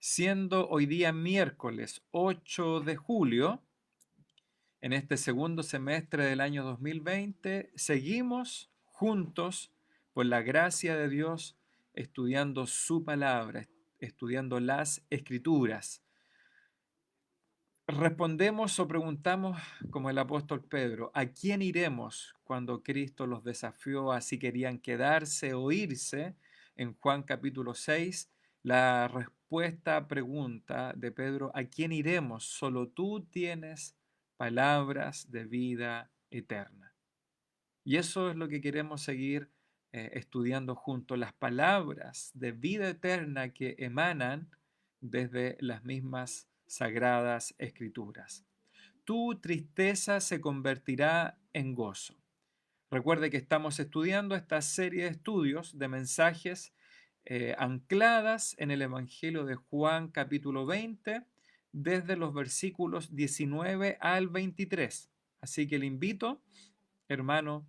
Siendo hoy día miércoles 8 de julio, en este segundo semestre del año 2020, seguimos juntos, por la gracia de Dios, estudiando su palabra, estudiando las escrituras. Respondemos o preguntamos, como el apóstol Pedro, ¿a quién iremos cuando Cristo los desafió a si querían quedarse o irse? En Juan capítulo 6, la respuesta pregunta de Pedro, ¿a quién iremos? Solo tú tienes palabras de vida eterna. Y eso es lo que queremos seguir estudiando juntos, las palabras de vida eterna que emanan desde las mismas sagradas escrituras. Tu tristeza se convertirá en gozo. Recuerde que estamos estudiando esta serie de estudios de mensajes ancladas en el Evangelio de Juan capítulo 20, desde los versículos 19 al 23. Así que le invito, hermano,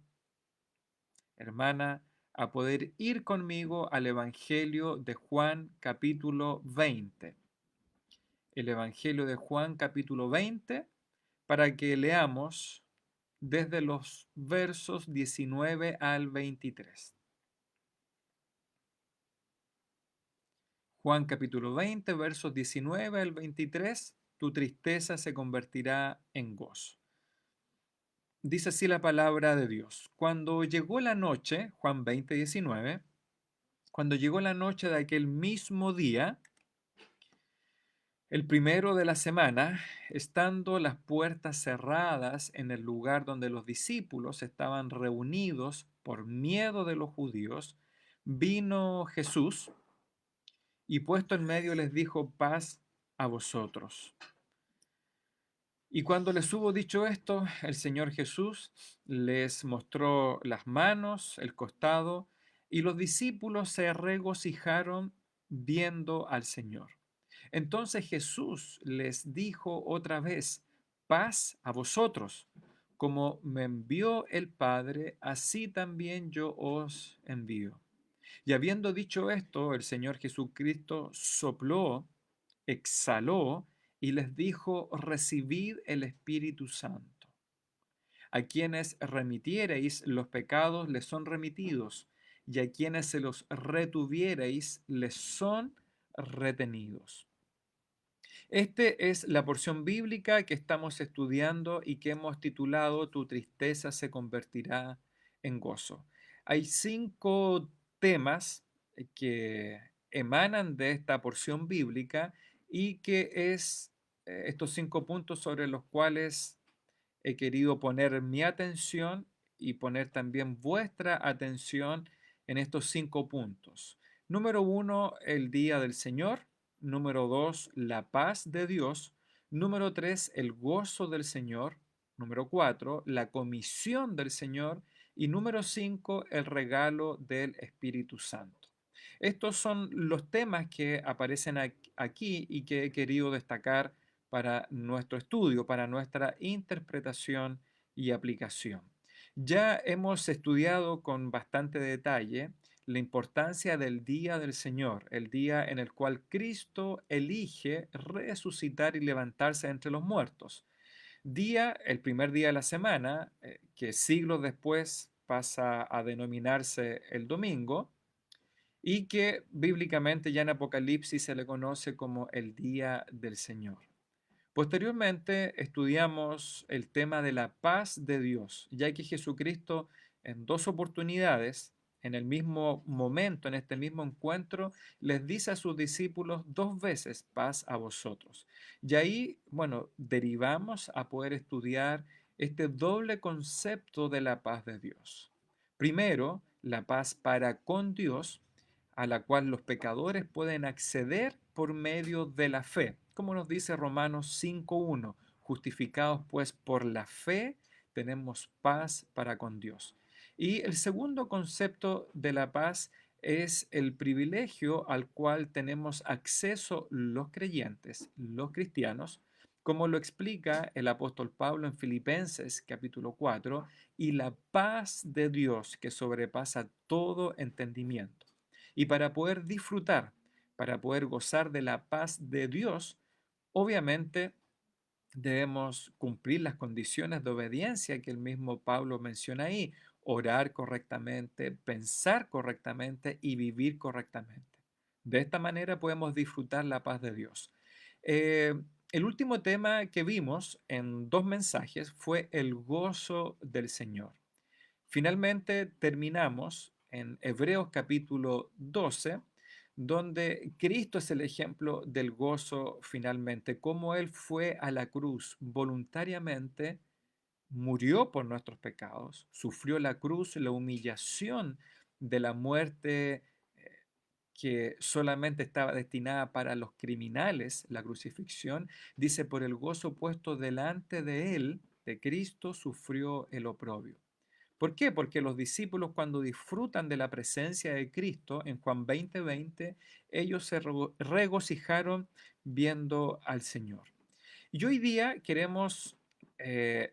hermana, a poder ir conmigo al Evangelio de Juan capítulo 20. El Evangelio de Juan capítulo 20 para que leamos desde los versos 19 al 23. Juan capítulo 20, versos 19 al 23, tu tristeza se convertirá en gozo. Dice así la palabra de Dios. Cuando llegó la noche, Juan 20, 19, cuando llegó la noche de aquel mismo día, el primero de la semana, estando las puertas cerradas en el lugar donde los discípulos estaban reunidos por miedo de los judíos, vino Jesús y puesto en medio les dijo, paz a vosotros. Y cuando les hubo dicho esto, el Señor Jesús les mostró las manos, el costado, y los discípulos se regocijaron viendo al Señor. Entonces Jesús les dijo otra vez, paz a vosotros. Como me envió el Padre, así también yo os envío. Y habiendo dicho esto, el Señor Jesucristo sopló, exhaló y les dijo, recibid el Espíritu Santo. A quienes remitiereis los pecados les son remitidos, y a quienes se los retuviereis les son retenidos. Esta es la porción bíblica que estamos estudiando y que hemos titulado Tu tristeza se convertirá en gozo. Hay 5 temas que emanan de esta porción bíblica y que es estos 5 puntos sobre los cuales he querido poner mi atención y poner también vuestra atención en estos 5 puntos. Número 1, el día del Señor. Número 2, la paz de Dios. Número 3, el gozo del Señor. Número 4, la comisión del Señor. Y número 5, el regalo del Espíritu Santo. Estos son los temas que aparecen aquí y que he querido destacar para nuestro estudio, para nuestra interpretación y aplicación. Ya hemos estudiado con bastante detalle la importancia del día del Señor, el día en el cual Cristo elige resucitar y levantarse entre los muertos. Día, el primer día de la semana, que siglos después pasa a denominarse el domingo, y que bíblicamente ya en Apocalipsis se le conoce como el día del Señor. Posteriormente estudiamos el tema de la paz de Dios, ya que Jesucristo en 2 oportunidades, en el mismo momento, en este mismo encuentro, les dice a sus discípulos 2 veces, paz a vosotros. Y ahí, bueno, derivamos a poder estudiar este doble concepto de la paz de Dios. Primero, la paz para con Dios, a la cual los pecadores pueden acceder por medio de la fe, como nos dice Romanos 5.1, justificados pues por la fe, tenemos paz para con Dios. Y el segundo concepto de la paz es el privilegio al cual tenemos acceso los creyentes, los cristianos, como lo explica el apóstol Pablo en Filipenses capítulo 4, y la paz de Dios que sobrepasa todo entendimiento. Y para poder disfrutar para poder gozar de la paz de Dios, obviamente debemos cumplir las condiciones de obediencia que el mismo Pablo menciona ahí: orar correctamente, pensar correctamente y vivir correctamente. De esta manera podemos disfrutar la paz de Dios. Eh, el último tema que vimos en dos mensajes fue el gozo del Señor. Finalmente terminamos en Hebreos capítulo 12, donde Cristo es el ejemplo del gozo finalmente, cómo Él fue a la cruz voluntariamente, murió por nuestros pecados, sufrió la cruz, la humillación de la muerte que solamente estaba destinada para los criminales, la crucifixión. Dice: por el gozo puesto delante de Él, de Cristo, sufrió el oprobio. ¿Por qué? Porque los discípulos, cuando disfrutan de la presencia de Cristo, en Juan 20:20, ellos se regocijaron viendo al Señor. Y hoy día queremos eh,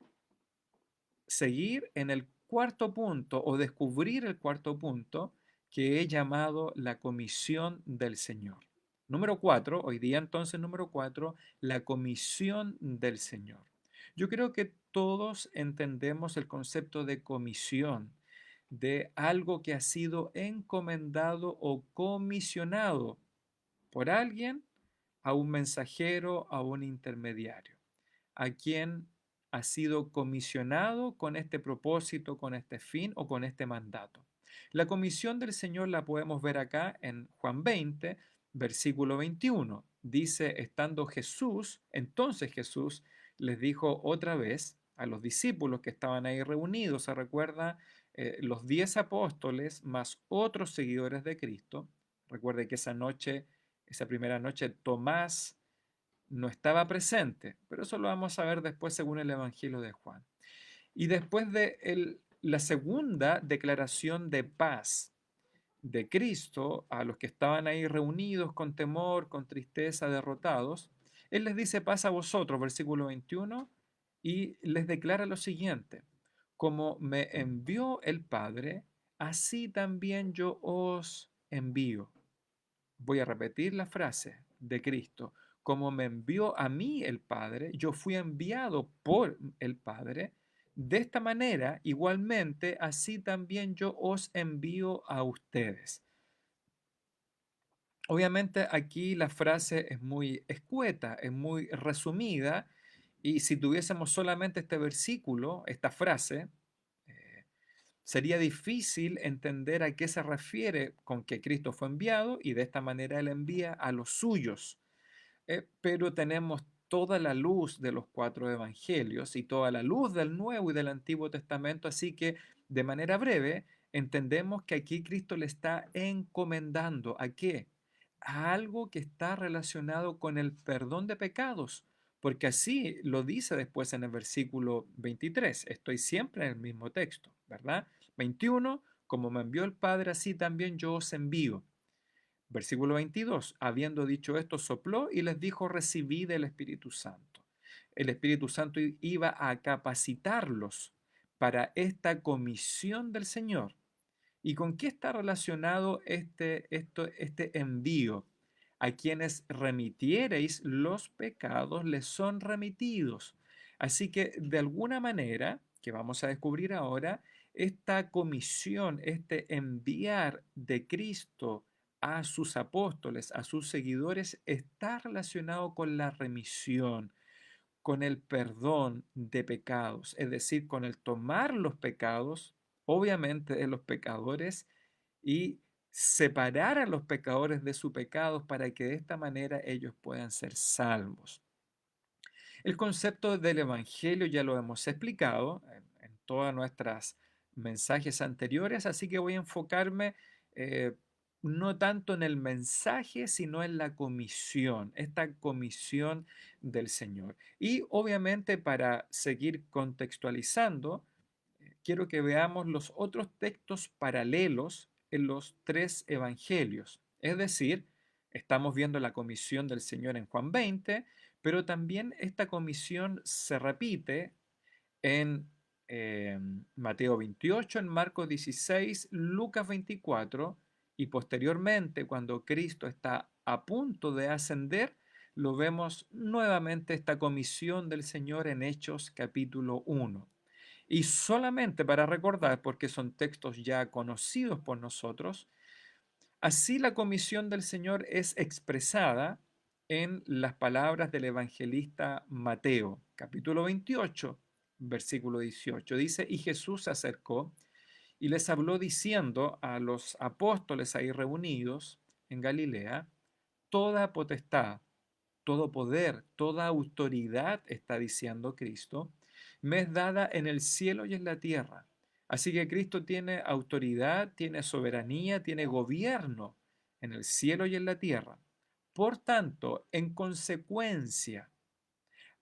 seguir en el cuarto punto, o descubrir el cuarto punto, que he llamado la comisión del Señor. Número 4, hoy día entonces número 4, la comisión del Señor. Yo creo que todos entendemos el concepto de comisión, de algo que ha sido encomendado o comisionado por alguien a un mensajero, a un intermediario, a quien ha sido comisionado con este propósito, con este fin o con este mandato. La comisión del Señor la podemos ver acá en Juan 20, versículo 21. Dice: estando Jesús, entonces Jesús les dijo otra vez a los discípulos que estaban ahí reunidos, se recuerda, los 10 apóstoles más otros seguidores de Cristo. Recuerde que esa noche, esa primera noche, Tomás no estaba presente, pero eso lo vamos a ver después según el Evangelio de Juan. Y después de la segunda declaración de paz de Cristo a los que estaban ahí reunidos con temor, con tristeza, derrotados, Él les dice: paz a vosotros, versículo 21, y les declara lo siguiente: como me envió el Padre, así también yo os envío. Voy a repetir la frase de Cristo: como me envió a mí el Padre, yo fui enviado por el Padre. De esta manera, igualmente, así también yo os envío a ustedes. Obviamente aquí la frase es muy escueta, es muy resumida, y si tuviésemos solamente este versículo, esta frase, eh, sería difícil entender a qué se refiere con que Cristo fue enviado y de esta manera Él envía a los suyos. Pero tenemos toda la luz de los cuatro evangelios y toda la luz del Nuevo y del Antiguo Testamento, así que de manera breve entendemos que aquí Cristo le está encomendando ¿a qué? A algo que está relacionado con el perdón de pecados, porque así lo dice después en el versículo 23. Estoy siempre en el mismo texto, ¿verdad? 21, como me envió el Padre, así también yo os envío. Versículo 22, habiendo dicho esto, sopló y les dijo: recibid el Espíritu Santo. El Espíritu Santo iba a capacitarlos para esta comisión del Señor. ¿Y con qué está relacionado este envío? A quienes remitiereis los pecados les son remitidos. Así que de alguna manera, que vamos a descubrir ahora, esta comisión, este enviar de Cristo a sus apóstoles, a sus seguidores, está relacionado con la remisión, con el perdón de pecados, es decir, con el tomar los pecados, obviamente de los pecadores, y separar a los pecadores de sus pecados para que de esta manera ellos puedan ser salvos. El concepto del Evangelio ya lo hemos explicado en todas nuestras mensajes anteriores, así que voy a enfocarme no tanto en el mensaje, sino en la comisión, esta comisión del Señor. Y obviamente, para seguir contextualizando, quiero que veamos los otros textos paralelos en los tres evangelios. Es decir, estamos viendo la comisión del Señor en Juan 20, pero también esta comisión se repite en Mateo 28, en Marcos 16, Lucas 24, y posteriormente, cuando Cristo está a punto de ascender, lo vemos nuevamente esta comisión del Señor en Hechos capítulo 1. Y solamente para recordar, porque son textos ya conocidos por nosotros, así la comisión del Señor es expresada en las palabras del evangelista Mateo, capítulo 28, versículo 18. Dice, y Jesús se acercó y les habló diciendo a los apóstoles ahí reunidos en Galilea, toda potestad, todo poder, toda autoridad, está diciendo Cristo, me es dada en el cielo y en la tierra. Así que Cristo tiene autoridad, tiene soberanía, tiene gobierno en el cielo y en la tierra. Por tanto, en consecuencia,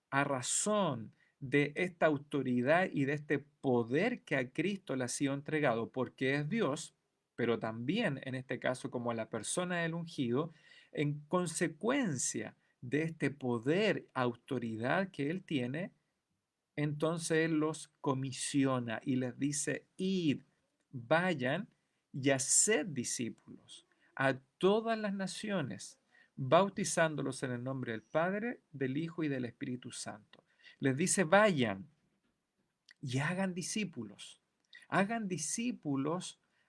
a razón de esta autoridad y de este poder que a Cristo le ha sido entregado, porque es Dios, pero también en este caso como la persona del ungido, en consecuencia de este poder, autoridad que Él tiene, entonces Él los comisiona y les dice, id, vayan y haced discípulos a todas las naciones, bautizándolos en el nombre del Padre, del Hijo y del Espíritu Santo. Les dice, vayan y hagan discípulos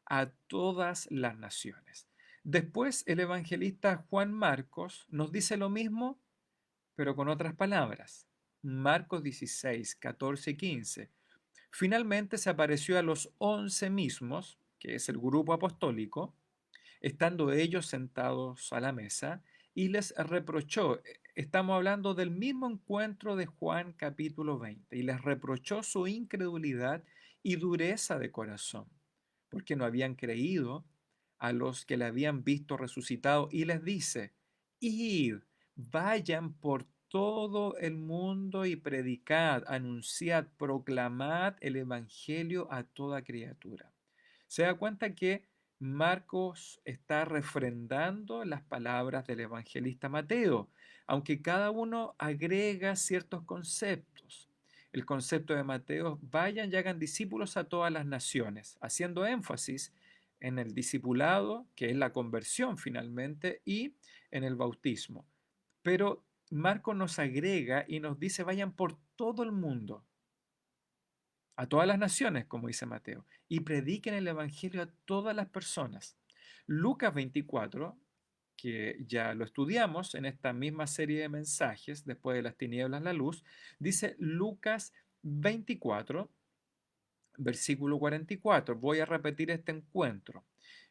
a todas las naciones. Después el evangelista Juan Marcos nos dice lo mismo, pero con otras palabras. Marcos 16, 14 y 15. Finalmente se apareció a los 11 mismos, que es el grupo apostólico, estando ellos sentados a la mesa, y les reprochó, estamos hablando del mismo encuentro de Juan capítulo 20, y les reprochó su incredulidad y dureza de corazón, porque no habían creído a los que le habían visto resucitado, y les dice, id, vayan por todo el mundo y predicad, anunciad, proclamad el Evangelio a toda criatura. Se da cuenta que Marcos está refrendando las palabras del evangelista Mateo, aunque cada uno agrega ciertos conceptos. El concepto de Mateo, vayan y hagan discípulos a todas las naciones, haciendo énfasis en el discipulado, que es la conversión finalmente, y en el bautismo. Pero Marcos nos agrega y nos dice, vayan por todo el mundo, a todas las naciones, como dice Mateo, y prediquen el Evangelio a todas las personas. Lucas 24, que ya lo estudiamos en esta misma serie de mensajes, después de las tinieblas la luz, dice Lucas 24, versículo 44. Voy a repetir este encuentro.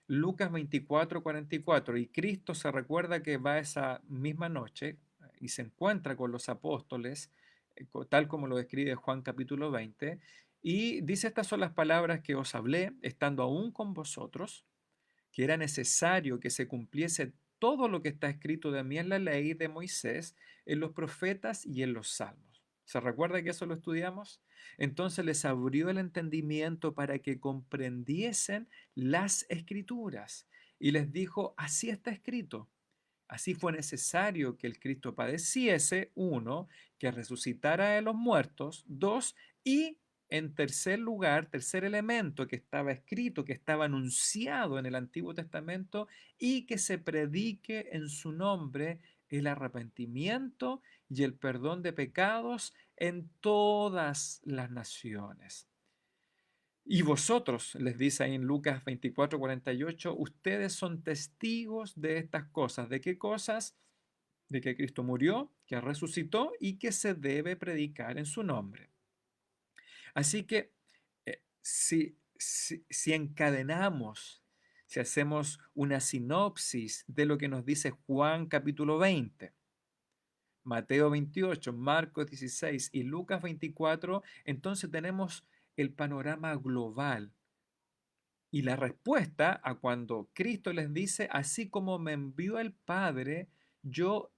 Lucas 24, 44. Y Cristo se recuerda que va esa misma noche y se encuentra con los apóstoles, tal como lo describe Juan capítulo 20, y dice, estas son las palabras que os hablé, estando aún con vosotros, que era necesario que se cumpliese todo lo que está escrito de mí en la ley de Moisés, en los profetas y en los salmos. ¿Se recuerda que eso lo estudiamos? Entonces les abrió el entendimiento para que comprendiesen las escrituras y les dijo, así está escrito. Así fue necesario que el Cristo padeciese, uno, que resucitara de los muertos, dos, y en tercer lugar, tercer elemento que estaba escrito, que estaba anunciado en el Antiguo Testamento, y que se predique en su nombre el arrepentimiento y el perdón de pecados en todas las naciones. Y vosotros, les dice ahí en Lucas 24, 48, ustedes son testigos de estas cosas. ¿De qué cosas? De que Cristo murió, que resucitó y que se debe predicar en su nombre. Así que si encadenamos, si hacemos una sinopsis de lo que nos dice Juan capítulo 20, Mateo 28, Marcos 16 y Lucas 24, entonces tenemos el panorama global y la respuesta a cuando Cristo les dice, así como me envió el Padre, yo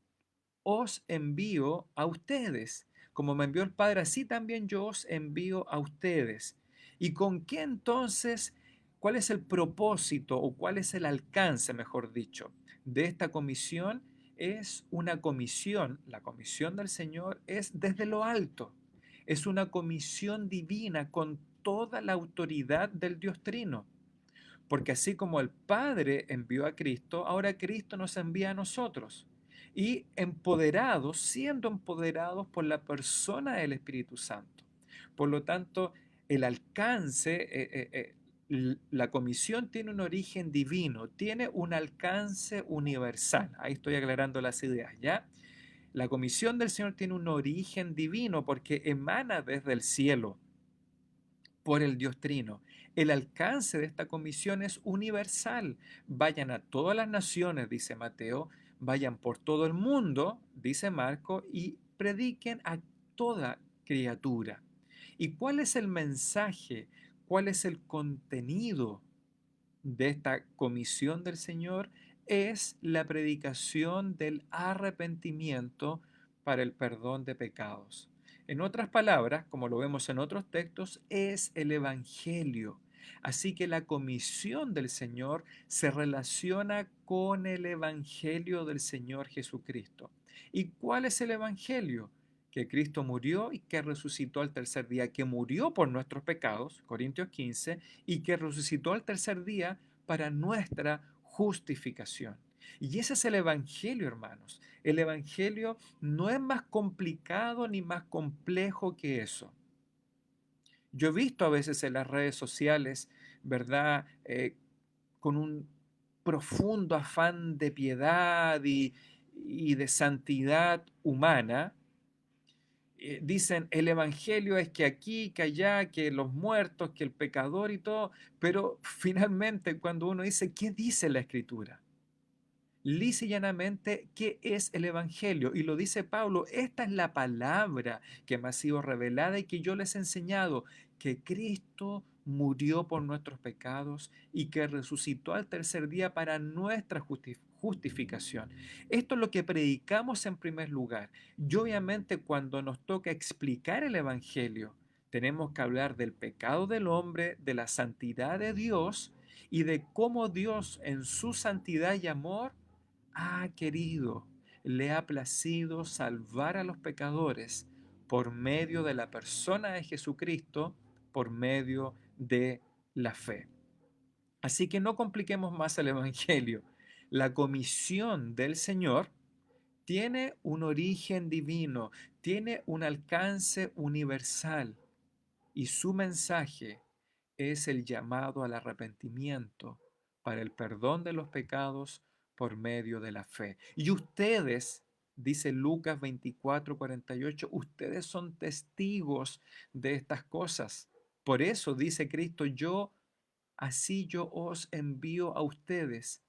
os envío a ustedes. Como me envió el Padre, así también yo os envío a ustedes. ¿Y con qué entonces, cuál es el propósito o cuál es el alcance, mejor dicho, de esta comisión? Es una comisión, la comisión del Señor es desde lo alto. Es una comisión divina con toda la autoridad del Dios Trino. porque así como el Padre envió a Cristo, ahora Cristo nos envía a nosotros. Y empoderados, siendo empoderados por la persona del Espíritu Santo. Por lo tanto, el alcance, la comisión tiene un origen divino, tiene un alcance universal. Ahí estoy aclarando las ideas, ¿ya? La comisión del Señor tiene un origen divino porque emana desde el cielo por el Dios Trino. El alcance de esta comisión es universal. Vayan a todas las naciones, dice Mateo, vayan por todo el mundo, dice Marco, y prediquen a toda criatura. ¿Y cuál es el mensaje? ¿Cuál es el contenido de esta comisión del Señor? Es la predicación del arrepentimiento para el perdón de pecados. En otras palabras, como lo vemos en otros textos, es el Evangelio. Así que la comisión del Señor se relaciona con el Evangelio del Señor Jesucristo. ¿Y cuál es el Evangelio? Que Cristo murió y que resucitó al tercer día, que murió por nuestros pecados, Corintios 15, y que resucitó al tercer día para nuestra justificación. Y ese es el Evangelio, hermanos. El Evangelio no es más complicado ni más complejo que eso. Yo he visto a veces en las redes sociales, ¿verdad? Con un profundo afán de piedad y de santidad humana, dicen el evangelio es que aquí, que allá, que los muertos, que el pecador y todo, pero finalmente cuando uno dice, ¿qué dice la escritura? Lisa y llanamente, ¿qué es el evangelio? Y lo dice Pablo, esta es la palabra que me ha sido revelada y que yo les he enseñado, que Cristo murió por nuestros pecados y que resucitó al tercer día para nuestra justificación. Esto es lo que predicamos en primer lugar. Y obviamente cuando nos toca explicar el evangelio, tenemos que hablar del pecado del hombre, de la santidad de Dios y de cómo Dios en su santidad y amor ha querido, le ha placido salvar a los pecadores por medio de la persona de Jesucristo, por medio de la fe. Así que no compliquemos más el Evangelio. La comisión del Señor tiene un origen divino, tiene un alcance universal y su mensaje es el llamado al arrepentimiento para el perdón de los pecados por medio de la fe. Y ustedes, dice Lucas 24:48, ustedes son testigos de estas cosas. Por eso dice Cristo, así yo os envío a ustedes.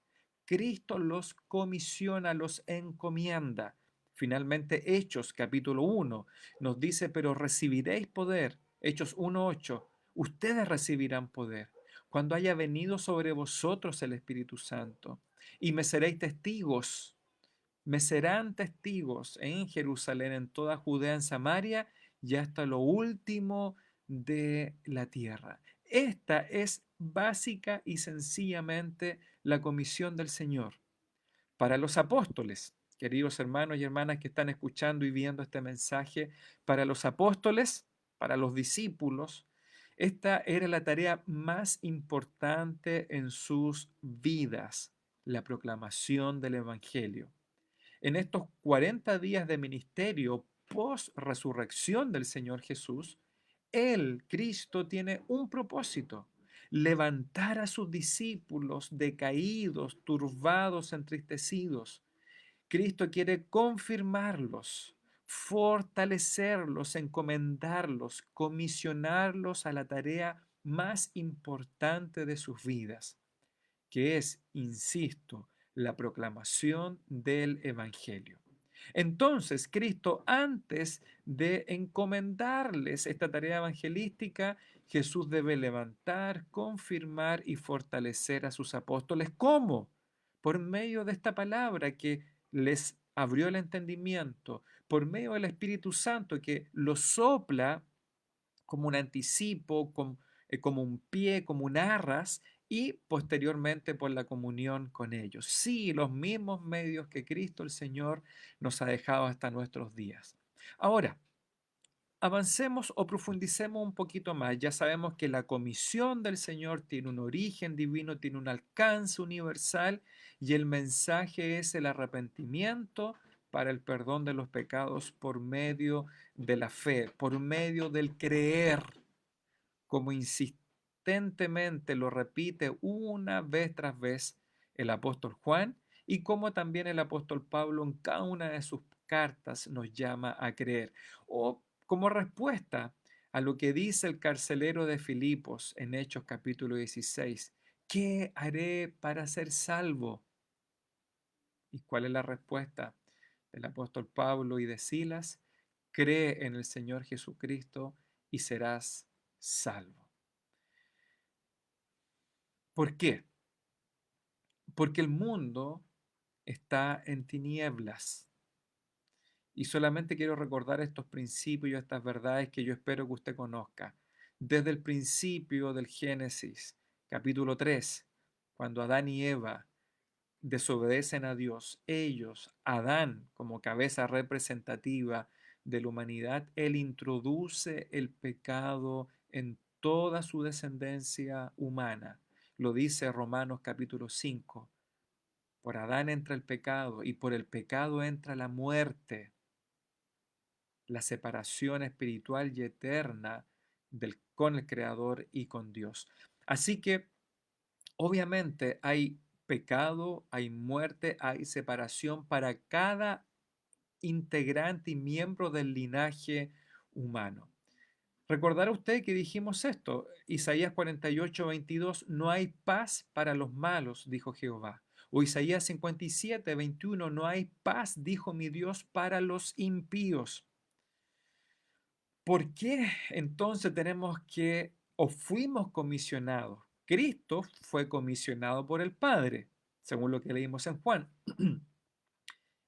Cristo los comisiona, los encomienda. Finalmente, Hechos capítulo 1 nos dice, pero recibiréis poder. Hechos 1:8, ustedes recibirán poder cuando haya venido sobre vosotros el Espíritu Santo y me seréis testigos. Me serán testigos en Jerusalén, en toda Judea, en Samaria y hasta lo último de la tierra. Esta es básica y sencillamente la comisión del Señor para los apóstoles. Queridos hermanos y hermanas que están escuchando y viendo este mensaje, para los apóstoles, para los discípulos, esta era la tarea más importante en sus vidas, la proclamación del Evangelio. En estos 40 días de ministerio post resurrección del Señor Jesús, Él, Cristo, tiene un propósito: levantar a sus discípulos decaídos, turbados, entristecidos. Cristo quiere confirmarlos, fortalecerlos, encomendarlos, comisionarlos a la tarea más importante de sus vidas, que es, insisto, la proclamación del Evangelio. Entonces, Cristo, antes de encomendarles esta tarea evangelística, Jesús debe levantar, confirmar y fortalecer a sus apóstoles. ¿Cómo? Por medio de esta palabra que les abrió el entendimiento, por medio del Espíritu Santo que los sopla como un anticipo, como un pie, como un arras, y posteriormente por la comunión con ellos. Sí, los mismos medios que Cristo el Señor nos ha dejado hasta nuestros días. Ahora, avancemos o profundicemos un poquito más. Ya sabemos que la comisión del Señor tiene un origen divino, tiene un alcance universal y el mensaje es el arrepentimiento para el perdón de los pecados por medio de la fe, por medio del creer, como insistentemente lo repite una vez tras vez el apóstol Juan y como también el apóstol Pablo en cada una de sus cartas nos llama a creer. O como respuesta a lo que dice el carcelero de Filipos en Hechos capítulo 16, ¿qué haré para ser salvo? ¿Y cuál es la respuesta del apóstol Pablo y de Silas? Cree en el Señor Jesucristo y serás salvo. ¿Por qué? Porque el mundo está en tinieblas. Y solamente quiero recordar estos principios y estas verdades que yo espero que usted conozca. Desde el principio del Génesis, capítulo 3, cuando Adán y Eva desobedecen a Dios, ellos, Adán como cabeza representativa de la humanidad, él introduce el pecado en toda su descendencia humana. Lo dice Romanos capítulo 5. Por Adán entra el pecado y por el pecado entra la muerte, la separación espiritual y eterna con el Creador y con Dios. Así que obviamente hay pecado, hay muerte, hay separación para cada integrante y miembro del linaje humano. Recordará usted que dijimos esto, Isaías 48:22, no hay paz para los malos, dijo Jehová. O Isaías 57:21, no hay paz, dijo mi Dios, para los impíos. ¿Por qué entonces tenemos que, o fuimos comisionados? Cristo fue comisionado por el Padre, según lo que leímos en Juan.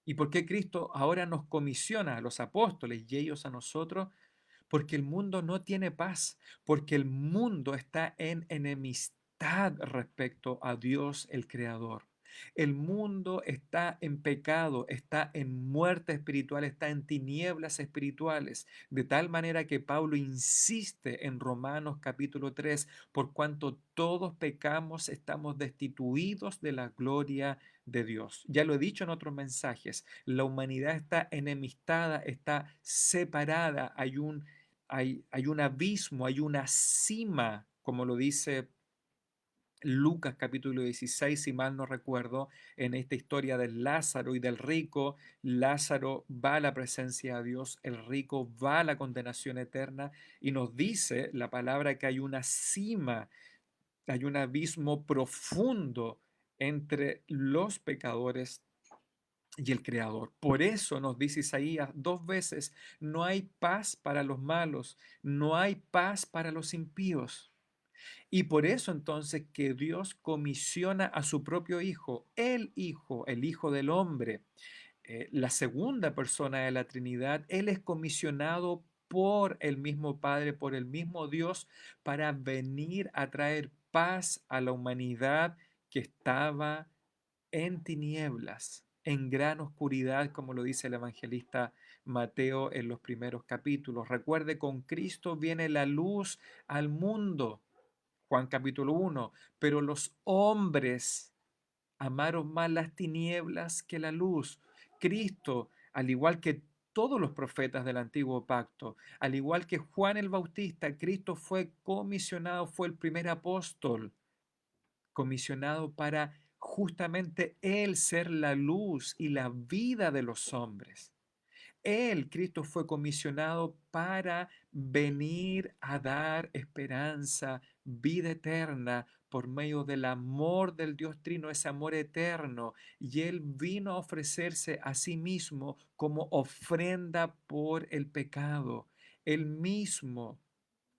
¿Y por qué Cristo ahora nos comisiona a los apóstoles y ellos a nosotros? Porque el mundo no tiene paz, porque el mundo está en enemistad respecto a Dios el Creador. El mundo está en pecado, está en muerte espiritual, está en tinieblas espirituales, de tal manera que Pablo insiste en Romanos capítulo 3, por cuanto todos pecamos, estamos destituidos de la gloria de Dios. Ya lo he dicho en otros mensajes, la humanidad está enemistada, está separada, hay un abismo, hay una cima, como lo dice Lucas capítulo 16, si mal no recuerdo, en esta historia del Lázaro y del rico. Lázaro va a la presencia de Dios, el rico va a la condenación eterna y nos dice la palabra que hay una cima, hay un abismo profundo entre los pecadores y el Creador. Por eso nos dice Isaías dos veces, no hay paz para los malos, no hay paz para los impíos. Y por eso entonces que Dios comisiona a su propio Hijo, el Hijo del Hombre, la segunda persona de la Trinidad, Él es comisionado por el mismo Padre, por el mismo Dios, para venir a traer paz a la humanidad que estaba en tinieblas, en gran oscuridad, como lo dice el evangelista Mateo en los primeros capítulos. Recuerde, con Cristo viene la luz al mundo, Juan capítulo 1, pero los hombres amaron más las tinieblas que la luz. Cristo, al igual que todos los profetas del antiguo pacto, al igual que Juan el Bautista, Cristo fue comisionado, fue el primer apóstol comisionado para justamente Él ser la luz y la vida de los hombres. Él, Cristo, fue comisionado para venir a dar esperanza, vida eterna por medio del amor del Dios Trino, ese amor eterno. Y Él vino a ofrecerse a sí mismo como ofrenda por el pecado. Él mismo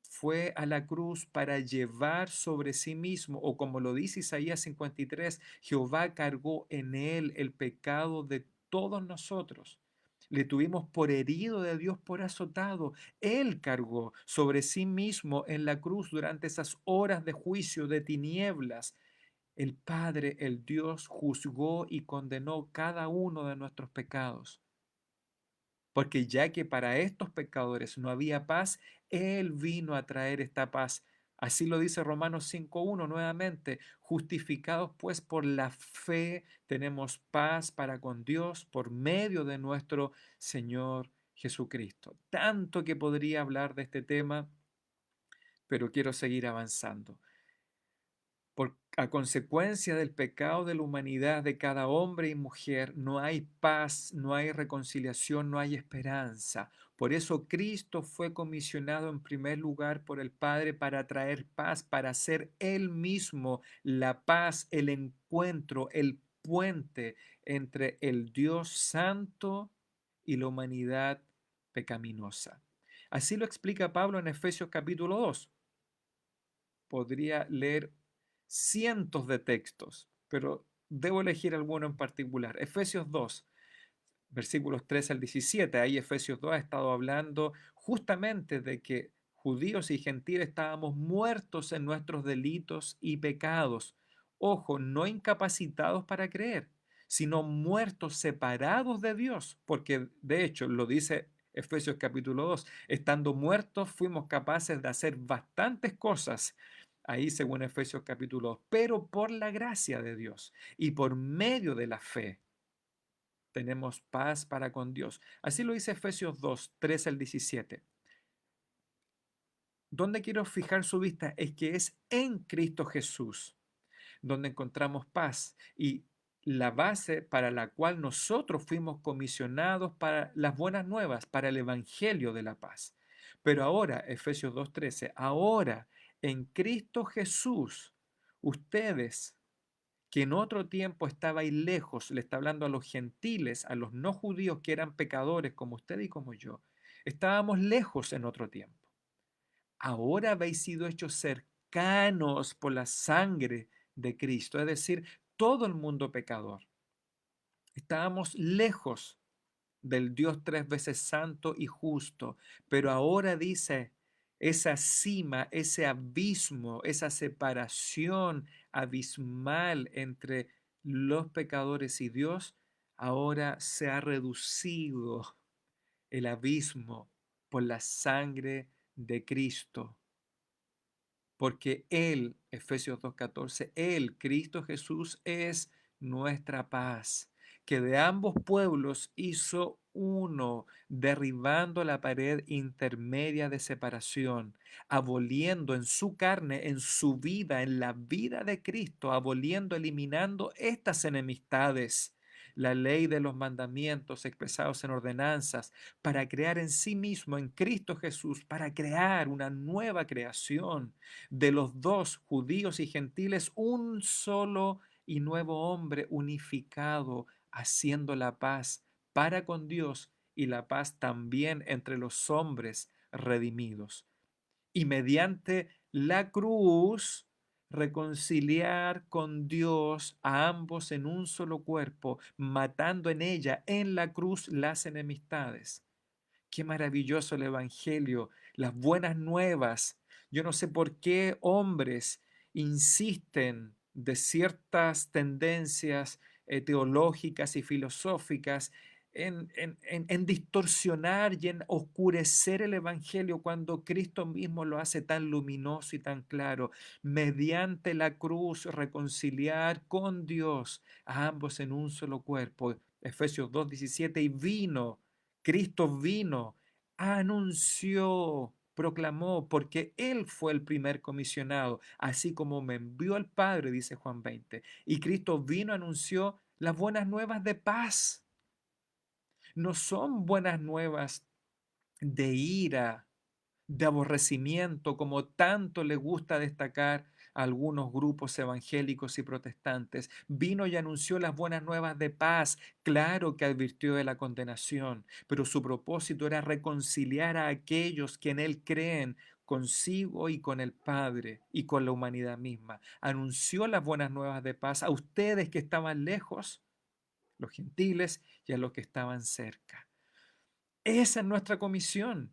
fue a la cruz para llevar sobre sí mismo, o como lo dice Isaías 53, Jehová cargó en él el pecado de todos nosotros. Le tuvimos por herido de Dios, por azotado. Él cargó sobre sí mismo en la cruz durante esas horas de juicio, de tinieblas. El Padre, el Dios, juzgó y condenó cada uno de nuestros pecados. porque ya que para estos pecadores no había paz, Él vino a traer esta paz. Así lo dice Romanos 5.1 nuevamente, justificados pues por la fe tenemos paz para con Dios por medio de nuestro Señor Jesucristo. Tanto que podría hablar de este tema, pero quiero seguir avanzando. A consecuencia del pecado de la humanidad de cada hombre y mujer, no hay paz, no hay reconciliación, no hay esperanza. Por eso Cristo fue comisionado en primer lugar por el Padre para traer paz, para ser Él mismo la paz, el encuentro, el puente entre el Dios santo y la humanidad pecaminosa. Así lo explica Pablo en Efesios capítulo 2. Podría leer cientos de textos, pero debo elegir alguno en particular. Efesios 2, versículos 13 al 17. Ahí Efesios 2 ha estado hablando justamente de que judíos y gentiles estábamos muertos en nuestros delitos y pecados. Ojo, no incapacitados para creer, sino muertos, separados de Dios, porque de hecho lo dice Efesios capítulo 2, estando muertos fuimos capaces de hacer bastantes cosas, ahí según Efesios capítulo 2, pero por la gracia de Dios y por medio de la fe tenemos paz para con Dios. Así lo dice Efesios 2, 13 al 17. ¿Dónde quiero fijar su vista? Es que es en Cristo Jesús donde encontramos paz y la base para la cual nosotros fuimos comisionados para las buenas nuevas, para el Evangelio de la paz. Pero ahora, Efesios 2:13, ahora en Cristo Jesús, ustedes que en otro tiempo estabais lejos, le está hablando a los gentiles, a los no judíos que eran pecadores como usted y como yo, estábamos lejos en otro tiempo. Ahora habéis sido hechos cercanos por la sangre de Cristo, es decir, todo el mundo pecador. Estábamos lejos del Dios tres veces santo y justo, pero ahora dice, esa cima, ese abismo, esa separación abismal entre los pecadores y Dios, ahora se ha reducido el abismo por la sangre de Cristo. Porque Él, Efesios 2:14, Él, Cristo Jesús, es nuestra paz, que de ambos pueblos hizo uno, derribando la pared intermedia de separación, aboliendo en su carne, en su vida, en la vida de Cristo, aboliendo, eliminando estas enemistades, la ley de los mandamientos expresados en ordenanzas, para crear en sí mismo, en Cristo Jesús, para crear una nueva creación de los dos, judíos y gentiles, un solo y nuevo hombre unificado, haciendo la paz para con Dios y la paz también entre los hombres redimidos. Y mediante la cruz, reconciliar con Dios a ambos en un solo cuerpo, matando en ella, en la cruz, las enemistades. Qué maravilloso el Evangelio, las buenas nuevas. Yo no sé por qué hombres insisten de ciertas tendencias teológicas y filosóficas en distorsionar y en oscurecer el Evangelio cuando Cristo mismo lo hace tan luminoso y tan claro. Mediante la cruz reconciliar con Dios a ambos en un solo cuerpo. Efesios 2:17, y vino Cristo vino, anunció, proclamó, porque Él fue el primer comisionado, así como me envió el Padre, dice Juan 20. Y Cristo vino, anunció las buenas nuevas de paz. No son buenas nuevas de ira, de aborrecimiento, como tanto le gusta destacar a algunos grupos evangélicos y protestantes. Vino y anunció las buenas nuevas de paz. Claro que advirtió de la condenación, pero su propósito era reconciliar a aquellos que en él creen consigo y con el Padre y con la humanidad misma. Anunció las buenas nuevas de paz a ustedes que estaban lejos, los gentiles, y a los que estaban cerca. Esa es nuestra comisión.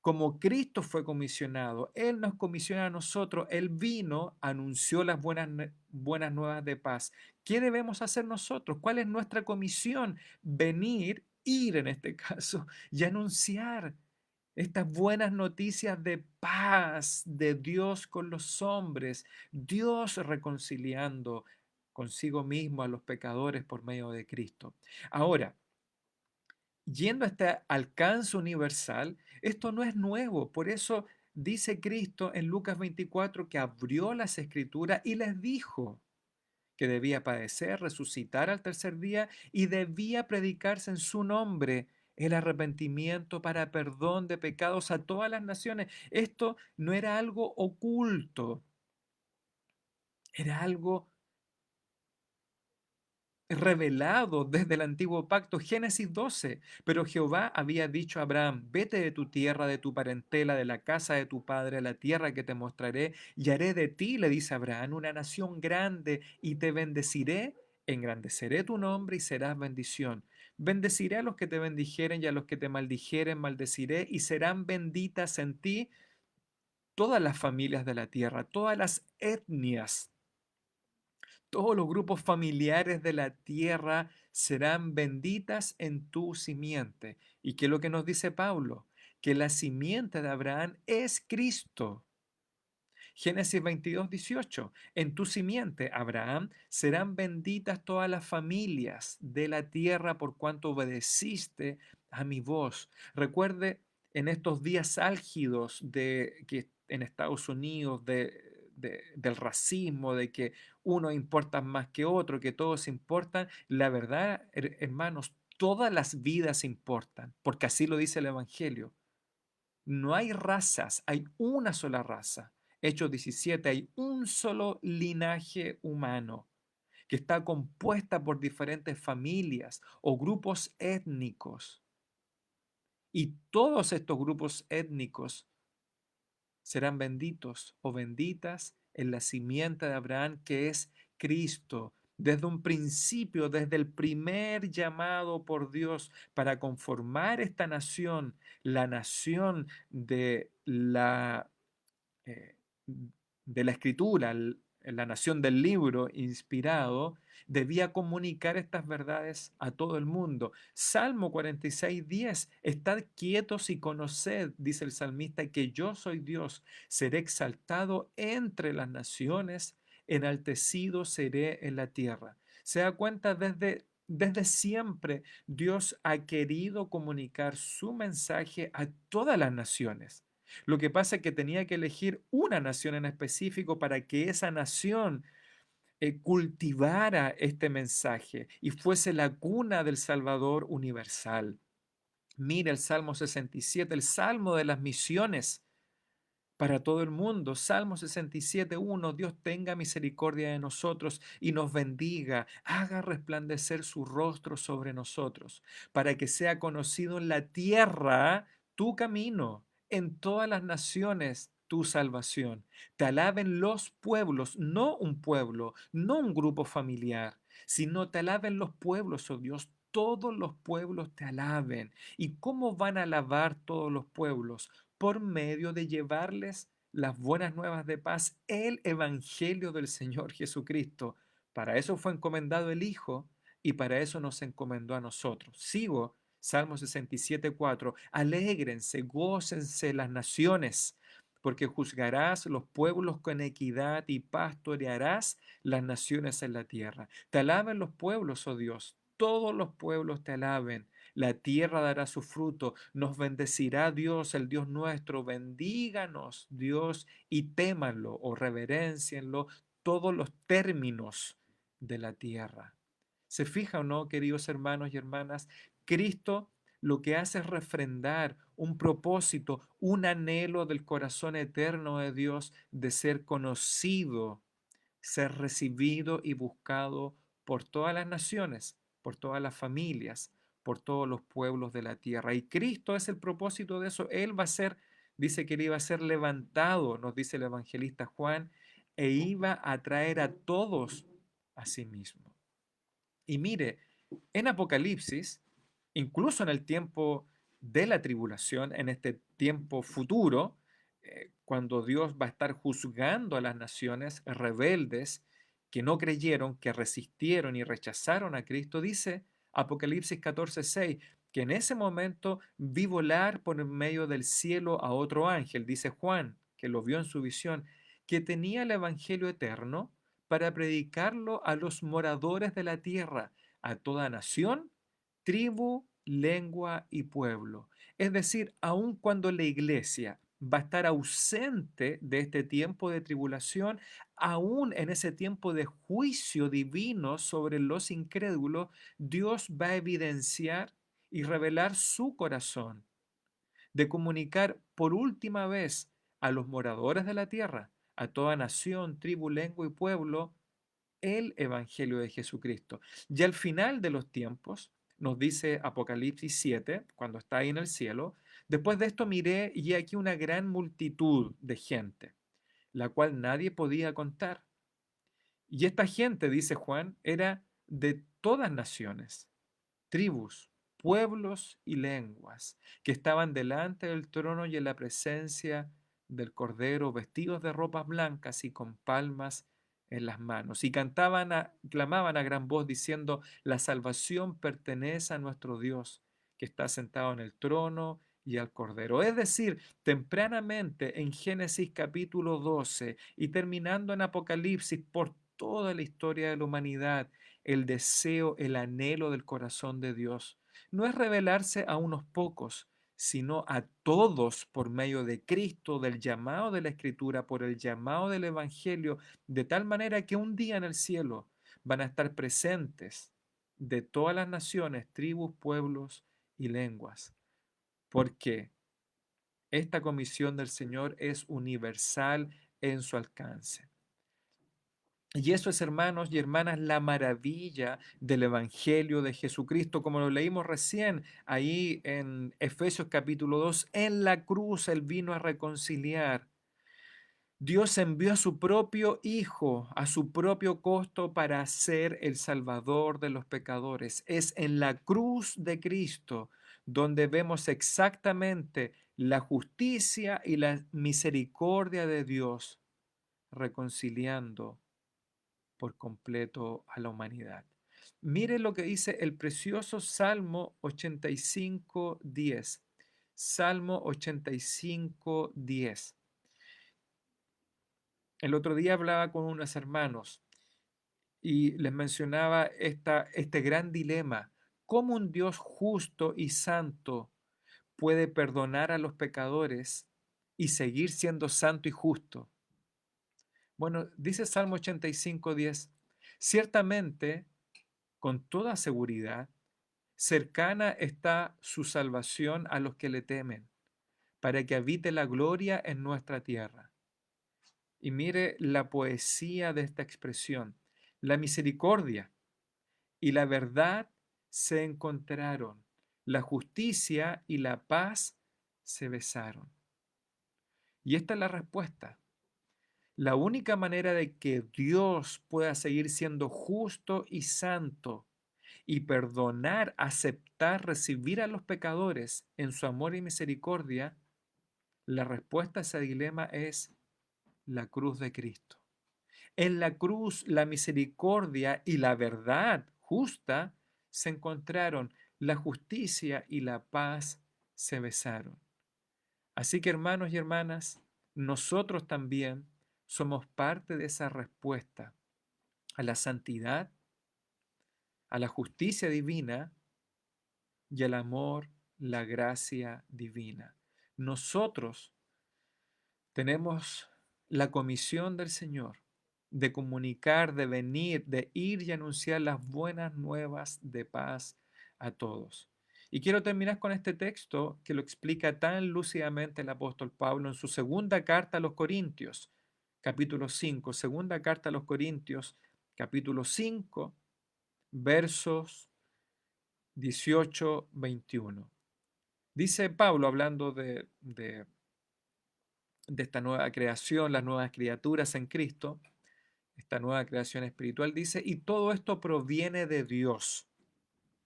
Como Cristo fue comisionado, Él nos comisiona a nosotros, Él vino, anunció las buenas nuevas de paz. ¿Qué debemos hacer nosotros? ¿Cuál es nuestra comisión? Venir ir en este caso y anunciar estas buenas noticias de paz de Dios con los hombres, Dios reconciliando consigo mismo a los pecadores por medio de Cristo. Ahora, yendo a este alcance universal, esto no es nuevo. Por eso dice Cristo en Lucas 24 que abrió las escrituras y les dijo que debía padecer, resucitar al tercer día y debía predicarse en su nombre el arrepentimiento para perdón de pecados a todas las naciones. Esto no era algo oculto, era algo revelado desde el antiguo pacto, Génesis 12. Pero Jehová había dicho a Abraham, vete de tu tierra, de tu parentela, de la casa de tu padre, a la tierra que te mostraré, y haré de ti, le dice Abraham, una nación grande, y te bendeciré, engrandeceré tu nombre y serás bendición. Bendeciré a los que te bendijeren y a los que te maldijeren, maldeciré, y serán benditas en ti todas las familias de la tierra, todas las etnias, todos los grupos familiares de la tierra serán benditas en tu simiente. ¿Y qué es lo que nos dice Pablo? Que la simiente de Abraham es Cristo. Génesis 22:18. En tu simiente, Abraham, serán benditas todas las familias de la tierra por cuanto obedeciste a mi voz. Recuerde en estos días álgidos de que en Estados Unidos del racismo, de que uno importa más que otro, que todos importan. La verdad, hermanos, todas las vidas importan, porque así lo dice el Evangelio. No hay razas, hay una sola raza. Hechos 17, hay un solo linaje humano que está compuesta por diferentes familias o grupos étnicos. Y todos estos grupos étnicos serán benditos o benditas en la simiente de Abraham, que es Cristo. Desde un principio, desde el primer llamado por Dios para conformar esta nación, la nación eh, de la escritura, la nación del libro inspirado, debía comunicar estas verdades a todo el mundo. Salmo 46:10, estad quietos y conoced, dice el salmista, que yo soy Dios, seré exaltado entre las naciones, enaltecido seré en la tierra. Se da cuenta desde siempre Dios ha querido comunicar su mensaje a todas las naciones. Lo que pasa es que tenía que elegir una nación en específico para que esa nación cultivara este mensaje y fuese la cuna del Salvador universal. Mira el Salmo 67, el Salmo de las misiones para todo el mundo. Salmo 67:1, Dios tenga misericordia de nosotros y nos bendiga, haga resplandecer su rostro sobre nosotros, para que sea conocido en la tierra tu camino, en todas las naciones tu salvación. Te alaben los pueblos, no un pueblo, no un grupo familiar, sino te alaben los pueblos, oh Dios. Todos los pueblos te alaben. ¿Y cómo van a alabar todos los pueblos? Por medio de llevarles las buenas nuevas de paz, el Evangelio del Señor Jesucristo. Para eso fue encomendado el Hijo y para eso nos encomendó a nosotros. Sigo, Salmo 67:4. Alégrense, gócense las naciones, porque juzgarás los pueblos con equidad y pastorearás las naciones en la tierra. Te alaben los pueblos, oh Dios, todos los pueblos te alaben. La tierra dará su fruto, nos bendecirá Dios, el Dios nuestro, bendíganos Dios y témanlo o reverencienlo todos los términos de la tierra. ¿Se fija o no, queridos hermanos y hermanas? Cristo lo que hace es refrendar un propósito, un anhelo del corazón eterno de Dios de ser conocido, ser recibido y buscado por todas las naciones, por todas las familias, por todos los pueblos de la tierra. Y Cristo es el propósito de eso. Él va a ser, dice que él iba a ser levantado, nos dice el evangelista Juan, e iba a traer a todos a sí mismo. Y mire, en Apocalipsis, incluso en el tiempo de la tribulación, en este tiempo futuro, cuando Dios va a estar juzgando a las naciones rebeldes que no creyeron, que resistieron y rechazaron a Cristo, dice Apocalipsis 14:6, que en ese momento vi volar por en medio del cielo a otro ángel, dice Juan, que lo vio en su visión, que tenía el Evangelio eterno para predicarlo a los moradores de la tierra, a toda nación, tribu, lengua y pueblo. Es decir, aun cuando la iglesia va a estar ausente de este tiempo de tribulación, aún en ese tiempo de juicio divino sobre los incrédulos, Dios va a evidenciar y revelar su corazón de comunicar por última vez a los moradores de la tierra, a toda nación, tribu, lengua y pueblo, el Evangelio de Jesucristo. Y al final de los tiempos, nos dice Apocalipsis 7, cuando está ahí en el cielo, después de esto miré y he aquí una gran multitud de gente, la cual nadie podía contar. Y esta gente, dice Juan, era de todas naciones, tribus, pueblos y lenguas, que estaban delante del trono y en la presencia del Cordero, vestidos de ropas blancas y con palmas en las manos. Y clamaban a gran voz diciendo, la salvación pertenece a nuestro Dios, que está sentado en el trono y al Cordero. Es decir, tempranamente en Génesis capítulo 12 y terminando en Apocalipsis por toda la historia de la humanidad, el deseo, el anhelo del corazón de Dios no es revelarse a unos pocos, sino a todos por medio de Cristo, del llamado de la Escritura, por el llamado del Evangelio, de tal manera que un día en el cielo van a estar presentes de todas las naciones, tribus, pueblos y lenguas, porque esta comisión del Señor es universal en su alcance. Y eso es, hermanos y hermanas, la maravilla del Evangelio de Jesucristo, como lo leímos recién ahí en Efesios capítulo 2. En la cruz Él vino a reconciliar. Dios envió a su propio Hijo, a su propio costo, para ser el Salvador de los pecadores. Es en la cruz de Cristo donde vemos exactamente la justicia y la misericordia de Dios reconciliando por completo a la humanidad. Mire lo que dice el precioso Salmo 85:10. Salmo 85:10. El otro día hablaba con unos hermanos y les mencionaba este gran dilema. ¿Cómo un Dios justo y santo puede perdonar a los pecadores y seguir siendo santo y justo? Bueno, dice Salmo 85:10, ciertamente, con toda seguridad, cercana está su salvación a los que le temen, para que habite la gloria en nuestra tierra. Y mire la poesía de esta expresión. La misericordia y la verdad se encontraron, la justicia y la paz se besaron. Y esta es la respuesta. La única manera de que Dios pueda seguir siendo justo y santo y perdonar, aceptar, recibir a los pecadores en su amor y misericordia, la respuesta a ese dilema es la cruz de Cristo. En la cruz, la misericordia y la verdad justa se encontraron, la justicia y la paz se besaron. Así que, hermanos y hermanas, nosotros también somos parte de esa respuesta a la santidad, a la justicia divina y al amor, la gracia divina. Nosotros tenemos la comisión del Señor de comunicar, de venir, de ir y anunciar las buenas nuevas de paz a todos. Y quiero terminar con este texto que lo explica tan lúcidamente el apóstol Pablo en su segunda carta a los Corintios, capítulo 5, segunda carta a los Corintios, capítulo 5, versos 18-21. Dice Pablo, hablando de esta nueva creación, las nuevas criaturas en Cristo, esta nueva creación espiritual, dice, y todo esto proviene de Dios.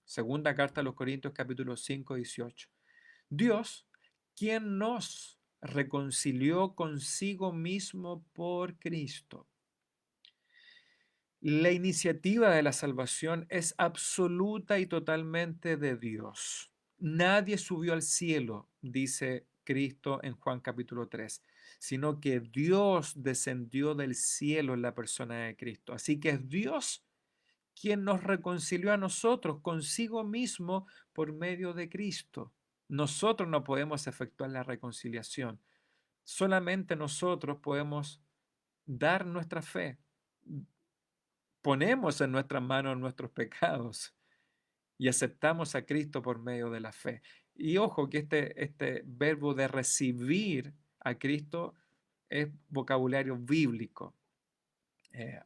Segunda carta a los Corintios, capítulo 5, 18. Dios, quien nos reconcilió consigo mismo por Cristo. La iniciativa de la salvación es absoluta y totalmente de Dios. Nadie subió al cielo, dice Cristo en Juan capítulo 3, sino que Dios descendió del cielo en la persona de Cristo. Así que es Dios quien nos reconcilió a nosotros consigo mismo por medio de Cristo. Nosotros no podemos efectuar la reconciliación. Solamente nosotros podemos dar nuestra fe. Ponemos en nuestras manos nuestros pecados y aceptamos a Cristo por medio de la fe. Y ojo que este verbo de recibir a Cristo es vocabulario bíblico,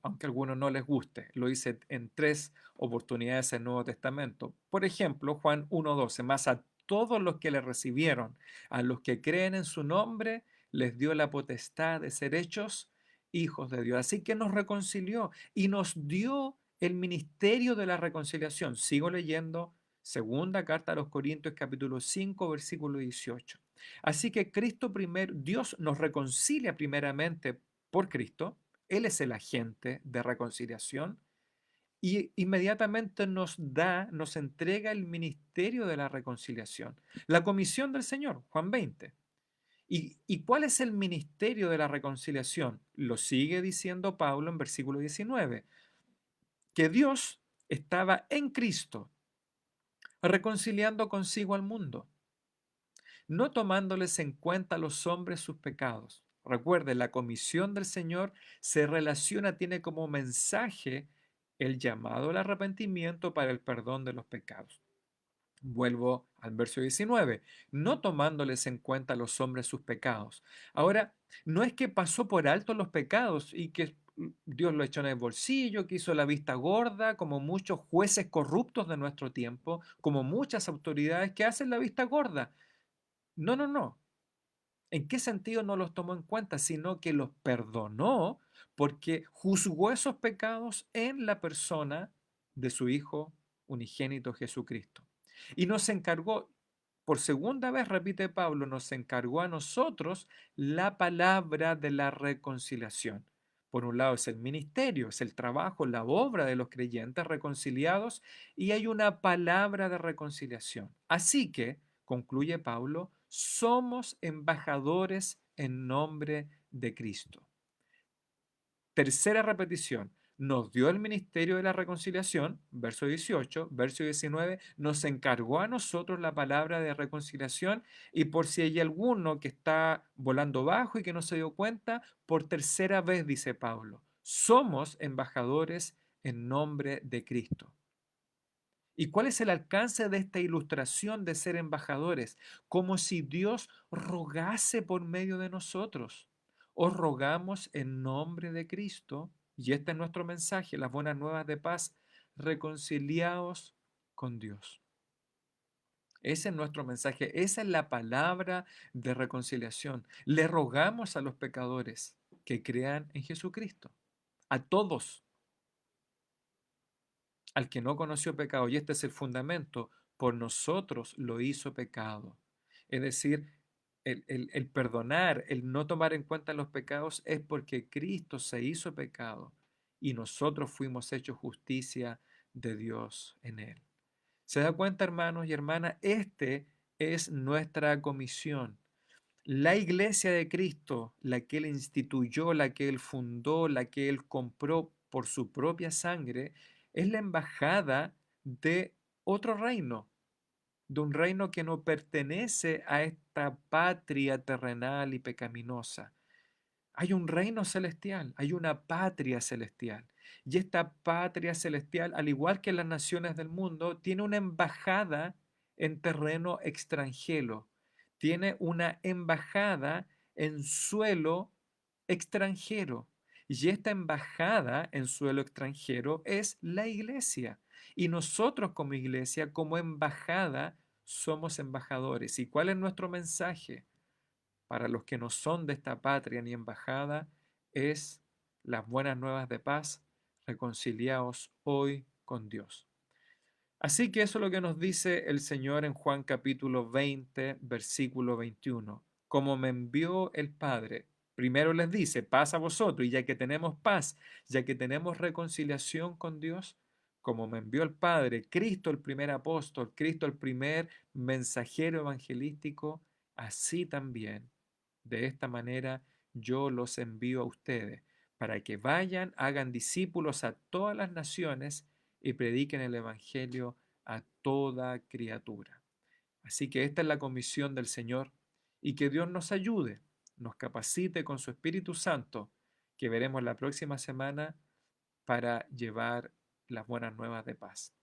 aunque a algunos no les guste. Lo hice en 3 oportunidades en el Nuevo Testamento. Por ejemplo, Juan 1:12, más a todos los que le recibieron, a los que creen en su nombre, les dio la potestad de ser hechos hijos de Dios. Así que nos reconcilió y nos dio el ministerio de la reconciliación. Sigo leyendo segunda carta a los Corintios capítulo 5 versículo 18. Así que Cristo primero, Dios nos reconcilia primeramente por Cristo. Él es el agente de reconciliación y inmediatamente nos entrega el ministerio de la reconciliación, la comisión del Señor, Juan 20. ¿Y cuál es el ministerio de la reconciliación? Lo sigue diciendo Pablo en versículo 19, que Dios estaba en Cristo reconciliando consigo al mundo, no tomándoles en cuenta a los hombres sus pecados. Recuerde, la comisión del Señor se relaciona, tiene como mensaje el llamado al arrepentimiento para el perdón de los pecados. Vuelvo al verso 19, no tomándoles en cuenta a los hombres sus pecados. Ahora, no es que pasó por alto los pecados y que Dios lo echó en el bolsillo, que hizo la vista gorda, como muchos jueces corruptos de nuestro tiempo, como muchas autoridades que hacen la vista gorda. No, no, no. ¿En qué sentido no los tomó en cuenta? Sino que los perdonó porque juzgó esos pecados en la persona de su Hijo unigénito Jesucristo. Y nos encargó, por segunda vez, repite Pablo, nos encargó a nosotros la palabra de la reconciliación. Por un lado es el ministerio, es el trabajo, la obra de los creyentes reconciliados y hay una palabra de reconciliación. Así que, concluye Pablo, somos embajadores en nombre de Cristo. Tercera repetición, nos dio el ministerio de la reconciliación, verso 18, verso 19, nos encargó a nosotros la palabra de reconciliación y por si hay alguno que está volando bajo y que no se dio cuenta, por tercera vez dice Pablo, somos embajadores en nombre de Cristo. ¿Y cuál es el alcance de esta ilustración de ser embajadores? Como si Dios rogase por medio de nosotros. Os rogamos en nombre de Cristo, y este es nuestro mensaje, las buenas nuevas de paz, reconciliaos con Dios. Ese es nuestro mensaje, esa es la palabra de reconciliación. Le rogamos a los pecadores que crean en Jesucristo, a todos. Al que no conoció pecado, y este es el fundamento, por nosotros lo hizo pecado. Es decir, el perdonar, el no tomar en cuenta los pecados es porque Cristo se hizo pecado y nosotros fuimos hechos justicia de Dios en él. ¿Se da cuenta, hermanos y hermanas? Este es nuestra comisión. La iglesia de Cristo, la que Él instituyó, la que Él fundó, la que Él compró por su propia sangre, es la embajada de otro reino, de un reino que no pertenece a esta patria terrenal y pecaminosa. Hay un reino celestial, hay una patria celestial. Y esta patria celestial, al igual que las naciones del mundo, tiene una embajada en terreno extranjero. Tiene una embajada en suelo extranjero. Y esta embajada en suelo extranjero es la iglesia. Y nosotros como iglesia, como embajada, somos embajadores. ¿Y cuál es nuestro mensaje? Para los que no son de esta patria ni embajada, es las buenas nuevas de paz, reconciliaos hoy con Dios. Así que eso es lo que nos dice el Señor en Juan capítulo 20, versículo 21. Como me envió el Padre, primero les dice, paz a vosotros, y ya que tenemos paz, ya que tenemos reconciliación con Dios, como me envió el Padre, Cristo el primer apóstol, Cristo el primer mensajero evangelístico, así también, de esta manera, yo los envío a ustedes, para que vayan, hagan discípulos a todas las naciones y prediquen el Evangelio a toda criatura. Así que esta es la comisión del Señor y que Dios nos ayude, nos capacite con su Espíritu Santo, que veremos la próxima semana para llevar las buenas nuevas de paz.